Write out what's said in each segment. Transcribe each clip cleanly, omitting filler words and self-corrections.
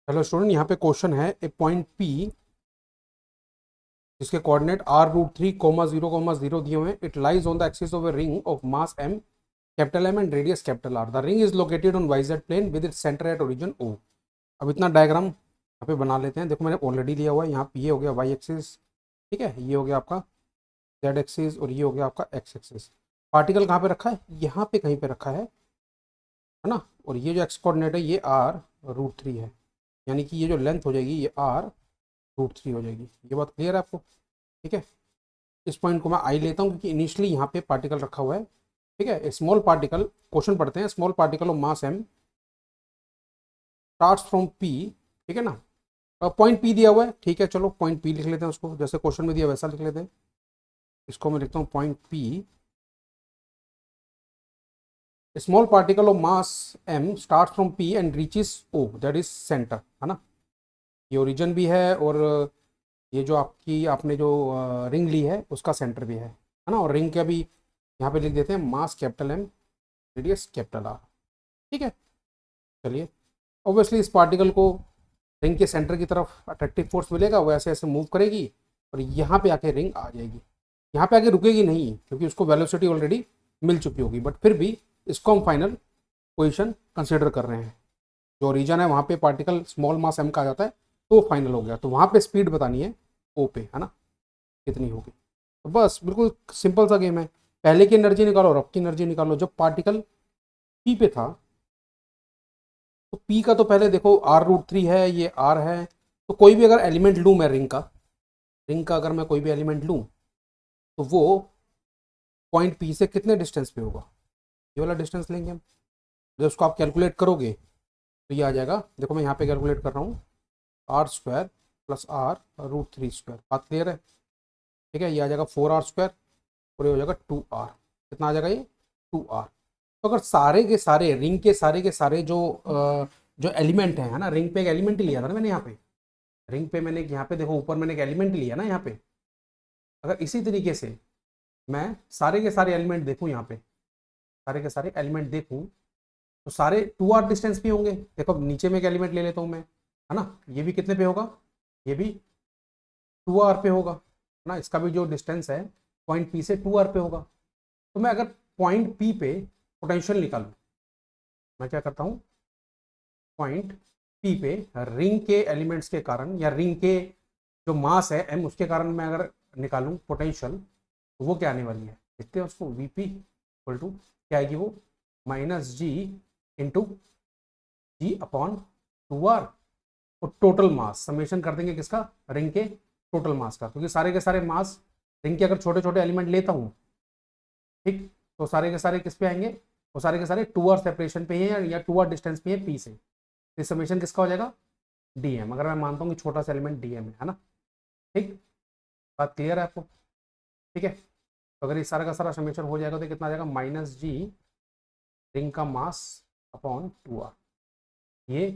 Hello student, यहाँ पे question है ए पॉइंट पी जिसके कोऑर्डिनेट r√3, 0, 0 दिए हुए हैं. It lies on the axis of a ring of mass m, capital M and radius capital R. The ring is located on yz plane with its centre at origin O. अब इतना diagram यहाँ पे बना लेते हैं. देखो मैंने already लिया हुआ है. यहाँ पे ये हो गया y एक्सिस, ठीक है, ये हो गया आपका z एक्सिस और ये हो गया आपका x एक्सिस. पार्टिकल कहाँ पे रखा है? यहाँ पे कहीं पे रखा है ना. और ये जो x कोऑर्डिनेट है ये r√3 है, यानी कि ये जो लेंथ हो जाएगी ये r√3 हो जाएगी. ये बात क्लियर है आपको? ठीक है. इस पॉइंट को मैं आई लेता हूँ क्योंकि इनिशियली यहाँ पे पार्टिकल रखा हुआ है. ठीक है. स्मॉल पार्टिकल, क्वेश्चन पढ़ते हैं. Small particle of mass m starts from p, ठीक है ना. पॉइंट p दिया हुआ है, ठीक है, चलो पॉइंट p लिख लेते हैं उसको, जैसे क्वेश्चन में दिया वैसा लिख लेते हैं. इसको मैं लिखता हूँ point p. Small particle of mass m start from p and reaches o, that is centre, है ना. ये ओरिजिन भी है और ये जो आपने जो रिंग ली है उसका सेंटर भी है ना. और रिंग का भी यहाँ पे लिख देते हैं mass capital M, radius capital R. ठीक है. चलिए, ऑब्वियसली इस पार्टिकल को रिंग के सेंटर की तरफ अट्रैक्टिव फोर्स मिलेगा, वो ऐसे ऐसे मूव करेगी और यहाँ पे आके रिंग आ जाएगी. यहाँ पे आके रुकेगी नहीं क्योंकि उसको वेलोसिटी ऑलरेडी मिल चुकी होगी, बट फिर भी इसको हम फाइनल पोजिशन कंसिडर कर रहे हैं. जो रीजन है वहाँ पे पार्टिकल स्मॉल मास m का आ जाता है तो वो फाइनल हो गया. तो वहाँ पे स्पीड बतानी है ओ पे, है ना, कितनी होगी. तो बस बिल्कुल सिंपल सा गेम है. पहले की एनर्जी निकालो और अब की एनर्जी निकालो. जब पार्टिकल पी पे था तो पी का तो पहले देखो r√3 है, ये r है. तो कोई भी अगर एलिमेंट लूँ मैं रिंग का अगर मैं कोई भी एलिमेंट लूँ तो वो पॉइंट पी से कितने डिस्टेंस पे होगा? ये वाला डिस्टेंस लेंगे हम. जब उसको आप कैलकुलेट करोगे तो ये आ जाएगा. देखो मैं यहाँ पे कैलकुलेट कर रहा हूँ, r² प्लस r√3². बात क्लियर है? ठीक है. ये आ जाएगा 4r² और ये हो जाएगा 2r. कितना आ जाएगा ये? 2r. तो अगर सारे के सारे रिंग के सारे जो एलिमेंट हैं, है ना, रिंग पे एक एलिमेंट लिया था ना मैंने. यहाँ पे रिंग पे मैंने यहाँ पे देखो ऊपर मैंने एक एलिमेंट लिया ना यहाँ पे. अगर इसी तरीके से मैं सारे के सारे एलिमेंट देखूँ, यहाँ पे सारे के सारे एलिमेंट देखूँ तो सारे 2r डिस्टेंस पे होंगे. देखो अब नीचे में एक एलिमेंट ले लेता हूँ मैं, है ना. ये भी कितने पे होगा? ये भी 2r पे होगा ना. इसका भी जो डिस्टेंस है पॉइंट पी से 2r पे होगा. तो मैं अगर पॉइंट पी पे पोटेंशियल निकालूं, मैं क्या करता हूँ, पॉइंट पी पे रिंग के एलिमेंट्स के कारण या रिंग के जो मास है m उसके कारण मैं अगर निकालूं पोटेंशियल तो वो क्या आने वाली है देखते हैं उसको. वीपी इक्वल टू क्या आएगी वो? -g into g/2r. और टोटल मास समेशन कर देंगे किसका? रिंग के टोटल मास का, क्योंकि सारे के सारे मास रिंग के अगर छोटे छोटे एलिमेंट लेता हूँ, ठीक, तो सारे के सारे किस पे आएंगे? वो सारे के सारे 2r सेपरेशन पे है या 2r डिस्टेंस पे है पी से. तो समेशन किसका हो जाएगा? dm. अगर मैं मानता हूँ कि छोटा सा एलिमेंट dm है ना. ठीक, बात क्लियर है आपको? ठीक है. तो अगर इस सारा का सारा समेशन हो जाएगा तो कितना आ जाएगा? -g रिंग का मास अपॉन 2r. ये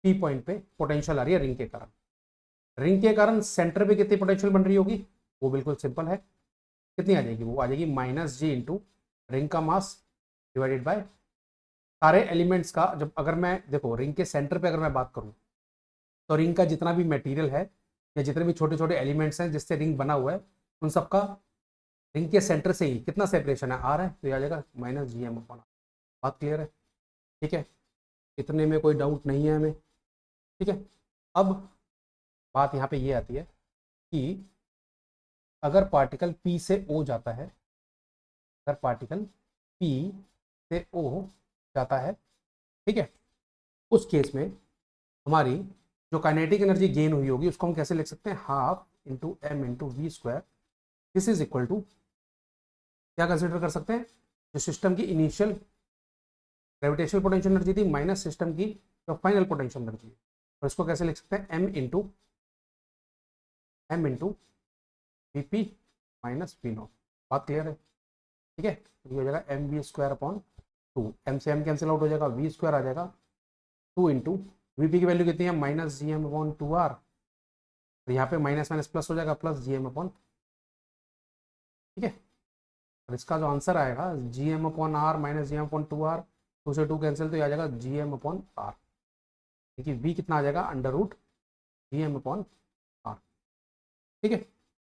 पी पॉइंट पे पोटेंशियल आ रही है रिंग के कारण. रिंग के कारण सेंटर पे कितनी पोटेंशियल बन रही होगी? वो बिल्कुल सिंपल है. कितनी आ जाएगी? वो आ जाएगी -g इंटू रिंग का मास डिवाइडेड बाय सारे एलिमेंट्स का. जब अगर मैं देखो रिंग के सेंटर पे अगर मैं बात करूं तो रिंग का जितना भी मटेरियल है या जितने भी छोटे छोटे एलिमेंट्स हैं जिससे रिंग बना हुआ है उन सबका रिंग के सेंटर से ही कितना सेपरेशन है? आ रहा है. तो ये आ जाएगा -gm/r. बात क्लियर है? ठीक है. इतने में कोई डाउट नहीं है हमें. ठीक है. अब बात यहाँ पे ये आती है कि अगर पार्टिकल P से O जाता है, अगर पार्टिकल P से O जाता है, ठीक है, उस केस में हमारी जो काइनेटिक एनर्जी गेन हुई होगी उसको हम कैसे लिख सकते हैं? 12 × m × v². This is equal to क्या कंसिडर कर सकते हैं? जो सिस्टम की इनिशियल ग्रेविटेशनल पोटेंशियल एनर्जी थी माइनस सिस्टम की जो फाइनल पोटेंशियल एनर्जी है. और इसको कैसे लिख सकते हैं? m into vp minus v0. बात क्लियर है? ठीक है. तो ये हो जाएगा mv²/2. m से m कैंसिल आउट हो जाएगा, v² आ जाएगा 2 इंटू वीपी की वैल्यू कितनी है? -gm/2r. और यहाँ पे माइनस माइनस प्लस हो जाएगा +gm/. ठीक है. और इसका जो आंसर आएगा gm/r -gm/2r, 2 से 2 कैंसिल तो ये आ जाएगा gm/r. देखिए v कितना आ जाएगा, अंडर रूट Vm/r। ठीक है,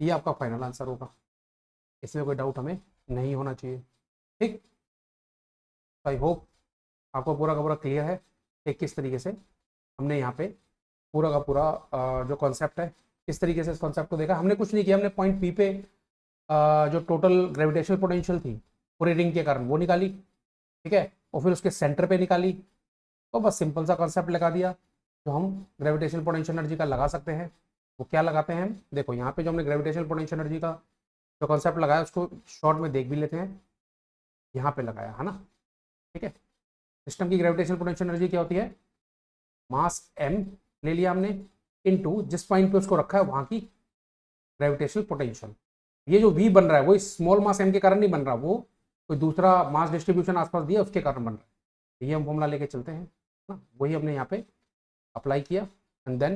ये आपका फाइनल आंसर होगा, इसमें कोई डाउट हमें नहीं होना चाहिए। ठीक, आई होप आपको पूरा का पूरा क्लियर है कि किस तरीके से हमने यहाँ पे पूरा का पूरा जो कॉन्सेप्ट है, किस तरीके से इस कॉन्सेप्ट को देखा। हमने कुछ नहीं किया, हमने पॉइंट पी पे जो टोटल ग्रेविटेशनल पोटेंशियल थी पूरे रिंग के कारण वो निकाली, ठीक है, और फिर उसके सेंटर पे निकाली। तो बस सिंपल सा कॉन्सेप्ट लगा दिया जो हम ग्रेविटेशनल पोटेंशियल एनर्जी का लगा सकते हैं। वो क्या लगाते हैं हम, देखो यहाँ पे जो हमने ग्रेविटेशनल पोटेंशियल एनर्जी का जो कॉन्सेप्ट लगाया उसको शॉर्ट में देख भी लेते हैं। यहाँ पे लगाया है ना, ठीक है। सिस्टम की ग्रेविटेशनल पोटेंशियल एनर्जी क्या होती है, मास m ले लिया हमने, इनटू जिस पॉइंट पे उसको रखा है वहां की ग्रेविटेशनल पोटेंशियल। ये जो v बन रहा है वो स्मॉल मास m के कारण नहीं बन रहा, वो कोई दूसरा मास डिस्ट्रीब्यूशन आसपास दिया उसके कारण बन रहा है। ये हम फॉर्मूला लेके चलते हैं ना, वही हमने यहाँ पे अप्लाई किया and then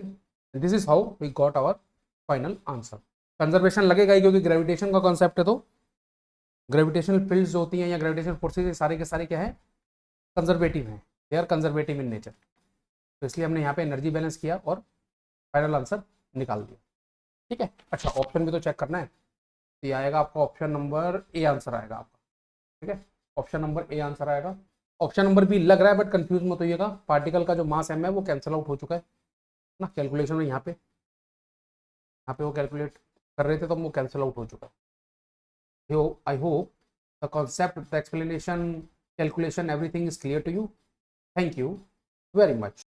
this is how we got our final answer. Conservation लगेगा ही क्योंकि ग्रेविटेशन का कॉन्सेप्ट है, तो ग्रेविटेशनल फील्ड्स जो होती हैं या ग्रेविटेशनल फोर्सेज सारे के सारे क्या है, कंजर्वेटिव हैं, they are conservative in nature. तो इसलिए हमने यहाँ पे एनर्जी बैलेंस किया और फाइनल आंसर निकाल दिया। ठीक है, अच्छा ऑप्शन भी तो चेक करना है, तो ये आएगा आपका ऑप्शन नंबर ए आंसर आएगा आपका। ठीक है, ऑप्शन नंबर ए आंसर आएगा। ऑप्शन नंबर बी लग रहा है बट कंफ्यूज मत होइएगा, पार्टिकल का जो मास m है वो कैंसिल आउट हो चुका है ना कैलकुलेशन में। यहाँ पे वो कैलकुलेट कर रहे थे तो वो कैंसिल आउट हो चुका है। I hope the concept, the explanation, calculation, everything is clear to you. Thank you very much.